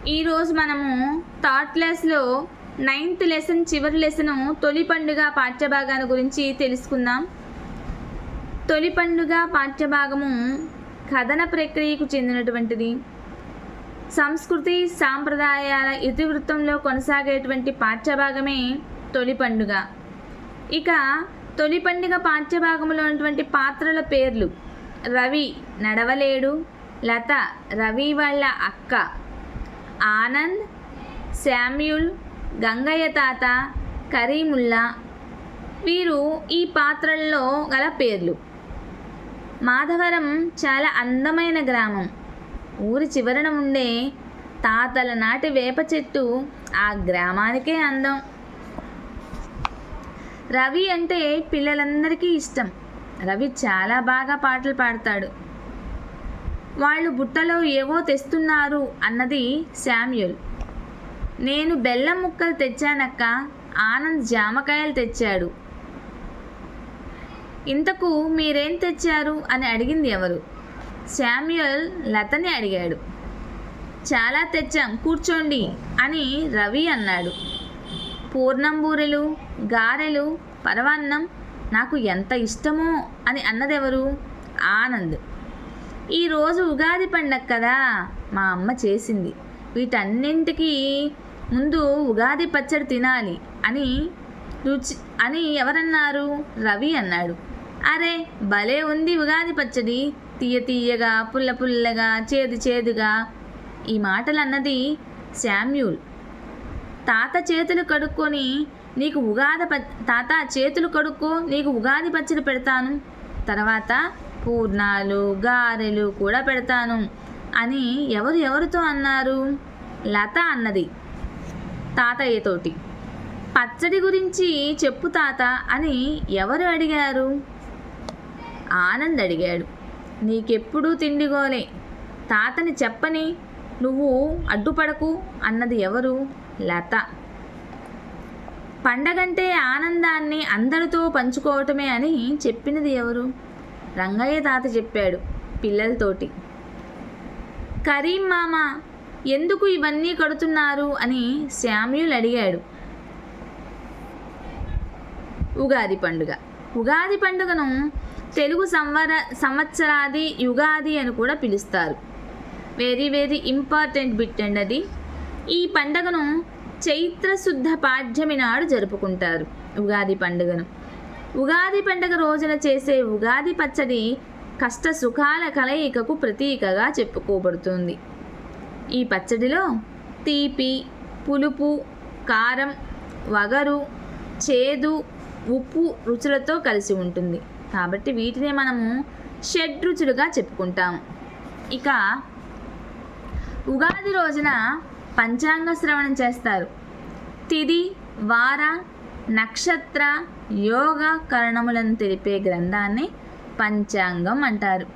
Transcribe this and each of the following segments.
ఈరోజు మనము థర్డ్ క్లాస్లో 9th లెసన్ చివరి లెసను తొలి పండుగ పాఠ్యభాగాన్ని గురించి తెలుసుకుందాం. తొలి పండుగ పాఠ్యభాగము కథన ప్రక్రియకు చెందినటువంటిది. సంస్కృతి సాంప్రదాయాల ఇతివృత్తంలో కొనసాగేటువంటి పాఠ్యభాగమే తొలి పండుగ. ఇక తొలి పండుగ పాఠ్యభాగంలో ఉన్నటువంటి పాత్రల పేర్లు: రవి నడవలేడు, లత రవి వాళ్ళ అక్క, ఆనంద్, శామ్యూల్, గంగయ్య తాత, కరీముల్లా వీరు ఈ పాత్రల్లో గల పేర్లు. మాధవరం చాలా అందమైన గ్రామం. ఊరి చివరన ఉండే తాతల నాటి వేప చెట్టు ఆ గ్రామానికే అందం. రవి అంటే పిల్లలందరికీ ఇష్టం. రవి చాలా బాగా పాటలు పాడతాడు. వాళ్ళు బుట్టలో ఏవో తెస్తున్నారు అన్నది శామ్యూల్. నేను బెల్లం ముక్కలు తెచ్చానక్క, ఆనంద్ జామకాయలు తెచ్చాడు. ఇంతకు మీరేం తెచ్చారు అని అడిగింది ఎవరు? శామ్యూల్ లతని అడిగాడు. చాలా తెచ్చాం, కూర్చోండి అని రవి అన్నాడు. పూర్ణం బూరెలు, గారెలు, పరవాన్నం నాకు ఎంత ఇష్టమో అని అన్నదెవరు? ఆనంద్. ఈరోజు ఉగాది పండగ కదా, మా అమ్మ చేసింది. వీటన్నింటికీ ముందు ఉగాది పచ్చడి తినాలి అని ఎవరన్నారు? రవి అన్నాడు. అరే భలే ఉంది ఉగాది పచ్చడి, తీయ తీయగా, పుల్ల పుల్లగా, చేదు చేదుగా. ఈ మాటలు అన్నది శామ్యూల్. తాత చేతులు కడుక్కొని నీకు ఉగాది పచ్చడి పెడతాను, తర్వాత పూర్ణాలు గారెలు కూడా పెడతాను అని ఎవరితో అన్నారు? లత అన్నది తాతయ్యతోటి. పచ్చడి గురించి చెప్పు తాత అని ఎవరు అడిగారు? ఆనంద్ అడిగాడు. నీకెప్పుడూ తిండిగోలే, తాతని చెప్పని నువ్వు అడ్డుపడకు అన్నది ఎవరు? లత. పండగంటే ఆనందాన్ని అందరితో పంచుకోవటమే అని చెప్పినది ఎవరు? రంగయ్య తాత చెప్పాడు పిల్లలతోటి. కరీం మామ ఎందుకు ఇవన్నీ కడుతున్నారు అని శామ్యూల్ అడిగాడు. ఉగాది పండుగను తెలుగు సంవత్సరాది యుగాది అని కూడా పిలుస్తారు. వెరీ వెరీ ఇంపార్టెంట్ బిట్ అండి అది. ఈ పండుగను చైత్ర శుద్ధ పాడ్యమి నాడు జరుపుకుంటారు. ఉగాది పండుగ రోజున చేసే ఉగాది పచ్చడి కష్ట సుఖాల కలయికకు ప్రతీకగా చెప్పుకోబడుతుంది. ఈ పచ్చడిలో తీపి, పులుపు, కారం, వగరు, చేదు, ఉప్పు రుచులతో కలిసి ఉంటుంది. కాబట్టి వీటినే మనము షడ్రుచులుగా చెప్పుకుంటాము. ఇక ఉగాది రోజున పంచాంగ శ్రవణం చేస్తారు. తిథి, వార, నక్షత్ర, యోగ కరణములను తెలిపే గ్రంథాన్ని పంచాంగం అంటారు.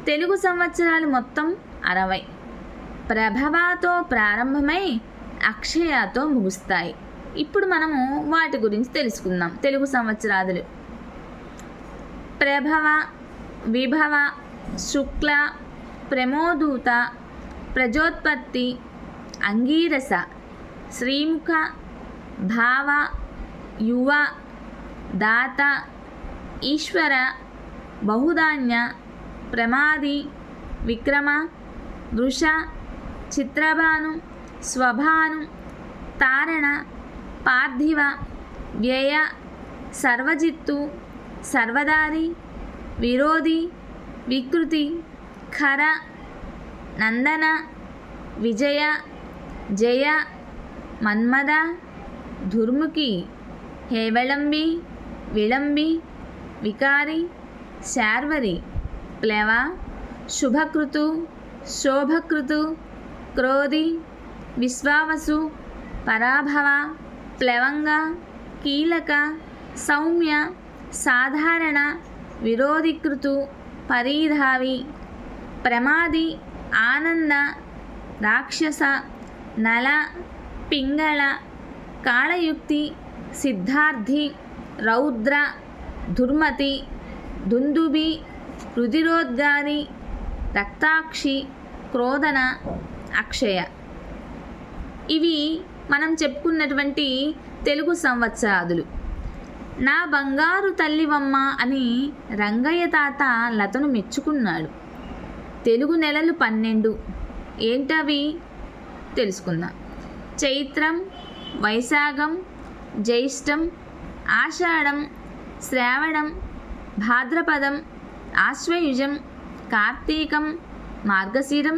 తెలుగు సంవత్సరాలు మొత్తం 60. ప్రభవాతో ప్రారంభమై అక్షయతో ముగుస్తాయి. ఇప్పుడు మనము వాటి గురించి తెలుసుకుందాం. తెలుగు సంవత్సరాదులు: ప్రభవ, విభవ, శుక్ల, ప్రమోదూత, ప్రజోత్పత్తి, అంగీరస, శ్రీముఖ, భావ, యువ, దాత, ఈశ్వర, బహుధాన్య, ప్రమాది, విక్రమ, వృష, చిత్రభాను, స్వభాను, తారణ, పార్థివ, వ్యయ, సర్వజిత్తు, సర్వదారి, విరోధి, వికృతి, ఖర, నందన, విజయ, జయ, మన్మద, దుర్ముఖి, హేవళంబి, విళంబి, వికారి, శార్వరి, ప్లవ, శుభకృతు, శోభకృతు, క్రోధి, విశ్వావసు, పరాభవ, ప్లవంగ, కీలక, సౌమ్య, సాధారణ, విరోధికృతు, పరీధావి, ప్రమాది, ఆనంద, రాక్షస, నల, పింగళ, కాళయుక్తి, సిద్ధార్థి, రౌద్ర, దుర్మతి, దుందుబి, రుధిరోద్గారి, రక్తాక్షి, క్రోధన, అక్షయ. ఇవి మనం చెప్పుకున్నటువంటి తెలుగు సంవత్సరాదులు. నా బంగారు తల్లివమ్మ అని రంగయ్య తాత లతను మెచ్చుకున్నాడు. తెలుగు నెలలు 12. ఏంటవి తెలుసుకుందాం. చైత్రం, వైశాఖం, జ్యేష్టం, ఆషాఢం, శ్రావణం, భాద్రపదం, ఆశ్వయుజం, కార్తీకం, మార్గశిరం,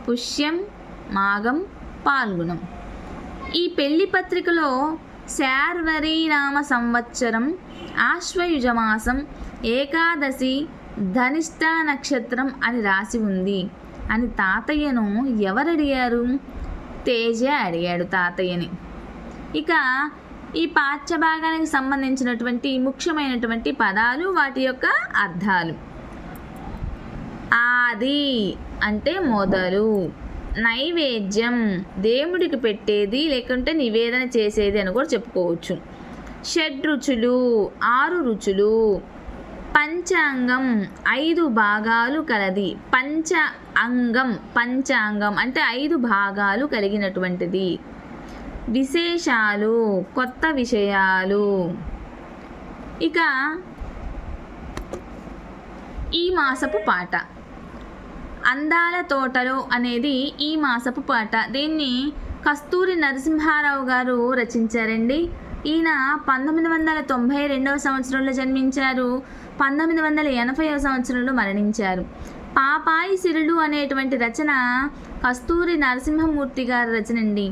పుష్యం, మాఘం, పాల్గుణం. ఈ పెళ్లి పత్రికలో శార్వరీనామ సంవత్సరం, ఆశ్వయుజమాసం, ఏకాదశి, ధనిష్ట నక్షత్రం అని రాసి ఉంది అని తాతయ్యను ఎవరడిగారు? తేజ అడిగాడు తాతయ్యని. ఇక ఈ పాఠ్యభాగానికి సంబంధించినటువంటి ముఖ్యమైనటువంటి పదాలు, వాటి యొక్క అర్థాలు. ఆది అంటే మొదలు, నైవేద్యం దేవుడికి పెట్టేది లేకుంటే నివేదన చేసేది అని కూడా చెప్పుకోవచ్చు. షడ్రుచులు 6 రుచులు. పంచాంగం 5 భాగాలు కలది. పంచాంగం అంటే 5 భాగాలు కలిగినటువంటిది. విశేషాలు కొత్త విషయాలు. ఇక ఈ మాసపు పాట అందాల తోటలో అనేది ఈ మాసపు పాట. దీన్ని కస్తూరి నరసింహారావు గారు రచించారండి. ఈయన 1992వ సంవత్సరంలో జన్మించారు. 1980వ సంవత్సరంలో మరణించారు. పాపాయి సిరులు అనేటువంటి రచన కస్తూరి నరసింహమూర్తి గారి రచనండి.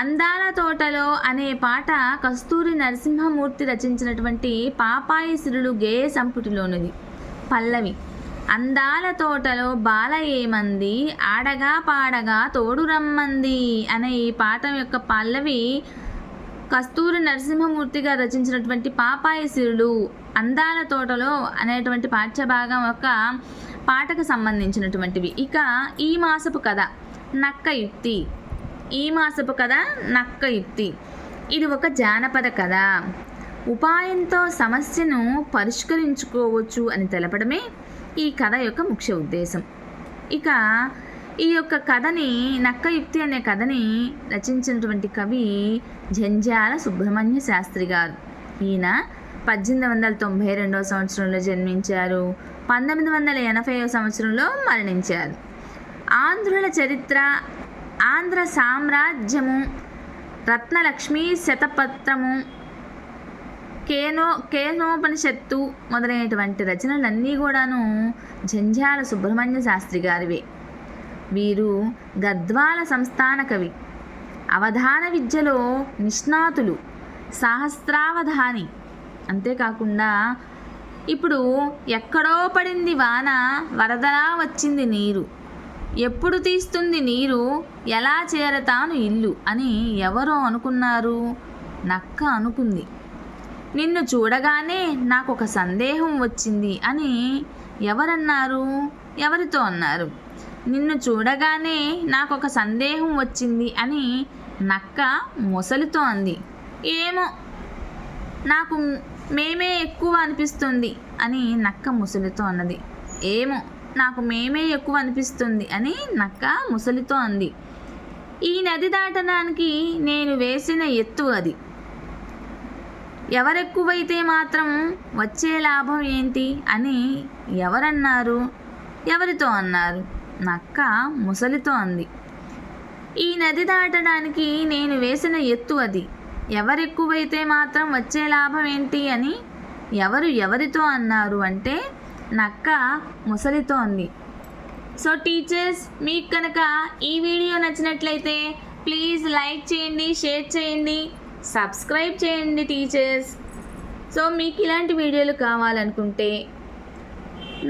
అందాల తోటలో అనే పాట కస్తూరి నరసింహమూర్తి రచించినటువంటి పాపాయి సిరులు గేయ సంపుటిలోనిది. పల్లవి. అందాల తోటలో బాల ఏమంది, ఆడగా పాడగా తోడు రమ్మంది అనే ఈ పాట యొక్క పల్లవి కస్తూరి నరసింహమూర్తి గారు రచించినటువంటి పాపాయి సిరులు అందాల తోటలో అనేటువంటి పాఠ్యభాగం యొక్క పాటకు సంబంధించినటువంటివి. ఇక ఈ మాసపు కథ నక్క యుక్తి. ఈ మాసపు కథ నక్క యుక్తి. ఇది ఒక జానపద కథ. ఉపాయంతో సమస్యను పరిష్కరించుకోవచ్చు అని తెలపడమే ఈ కథ యొక్క ముఖ్య ఉద్దేశం. ఇక ఈ యొక్క కథని, నక్క యుక్తి అనే కథని రచించినటువంటి కవి జంధ్యాల సుబ్రహ్మణ్య శాస్త్రి గారు. ఈయన 1892వ సంవత్సరంలో జన్మించారు. 1980వ సంవత్సరంలో మరణించారు. ఆంధ్రుల చరిత్ర, ఆంధ్ర సామ్రాజ్యము, రత్నలక్ష్మీ శతపత్రము, కేనోపనిషత్తు మొదలైనటువంటి రచనలన్నీ కూడాను జంధ్యాల సుబ్రహ్మణ్య శాస్త్రి గారివే. వీరు గద్వాల సంస్థాన కవి, అవధాన విద్యలో నిష్ణాతులు, సహస్రావధాని. అంతేకాకుండా ఇప్పుడు ఎక్కడో పడింది వాన, వరదలా వచ్చింది నీరు, ఎప్పుడు తీస్తుంది నీరు, ఎలా చేరతాను ఇల్లు అని ఎవరో అనుకున్నారు? నక్క అనుకుంది. నిన్ను చూడగానే నాకు ఒక సందేహం వచ్చింది అని ఎవరన్నారు? ఎవరితో అన్నారు? నిన్ను చూడగానే నాకు ఒక సందేహం వచ్చింది అని నక్క మొసలితో అంది. ఏమో నాకు మేమే ఎక్కువ అనిపిస్తుంది అని నక్క ముసలితో అన్నది. ఏమో నాకు మేమే ఎక్కువ అనిపిస్తుంది అని నక్క ముసలితో అంది. ఈ నది దాటడానికి నేను వేసిన ఎత్తు అది. ఎవరెక్కువైతే మాత్రం వచ్చే లాభం ఏంటి అని ఎవరన్నారు? ఎవరితో అన్నారు? నక్క ముసలితో అంది. ఈ నది దాటడానికి నేను వేసిన ఎత్తు అది. ఎవరెక్కువైతే మాత్రం వచ్చే లాభం ఏంటి అని ఎవరితో అన్నారు అంటే నక్క ముసలితో అంది. సో టీచర్స్, మీకు కనుక ఈ వీడియో నచ్చినట్లయితే ప్లీజ్ లైక్ చేయండి, షేర్ చేయండి, సబ్స్క్రైబ్ చేయండి టీచర్స్. సో మీకు ఇలాంటి వీడియోలు కావాలనుకుంటే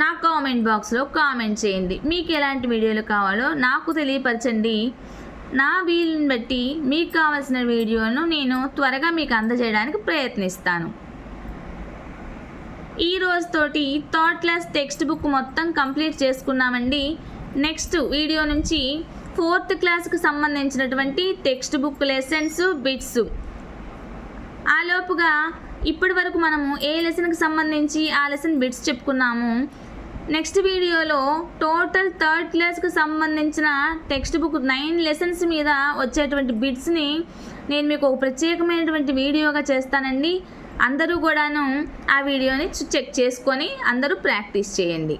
నా కామెంట్ బాక్స్లో కామెంట్ చేయండి. మీకు ఎలాంటి వీడియోలు కావాలో నాకు తెలియపరచండి. నా వీలుని బట్టి మీకు కావాల్సిన వీడియోను నేను త్వరగా మీకు అందజేయడానికి ప్రయత్నిస్తాను. ఈ రోజుతోటి థర్డ్ క్లాస్ టెక్స్ట్ బుక్ మొత్తం కంప్లీట్ చేసుకున్నామండి. నెక్స్ట్ వీడియో నుంచి 4th క్లాస్కి సంబంధించినటువంటి టెక్స్ట్ బుక్ లెసన్స్, బిట్స్. ఆలోపుగా ఇప్పటి వరకు మనము ఏ లెసన్కి సంబంధించి ఆ లెసన్ బిట్స్ చెప్పుకున్నాము. నెక్స్ట్ వీడియోలో టోటల్ థర్డ్ క్లాస్కి సంబంధించిన టెక్స్ట్ బుక్ 9 లెసన్స్ మీద వచ్చేటువంటి బిట్స్ని నేను మీకు ఒక ప్రత్యేకమైనటువంటి వీడియోగా చేస్తానండి. అందరూ కూడాను ఆ వీడియోని చెక్ చేసుకొని అందరూ ప్రాక్టీస్ చేయండి.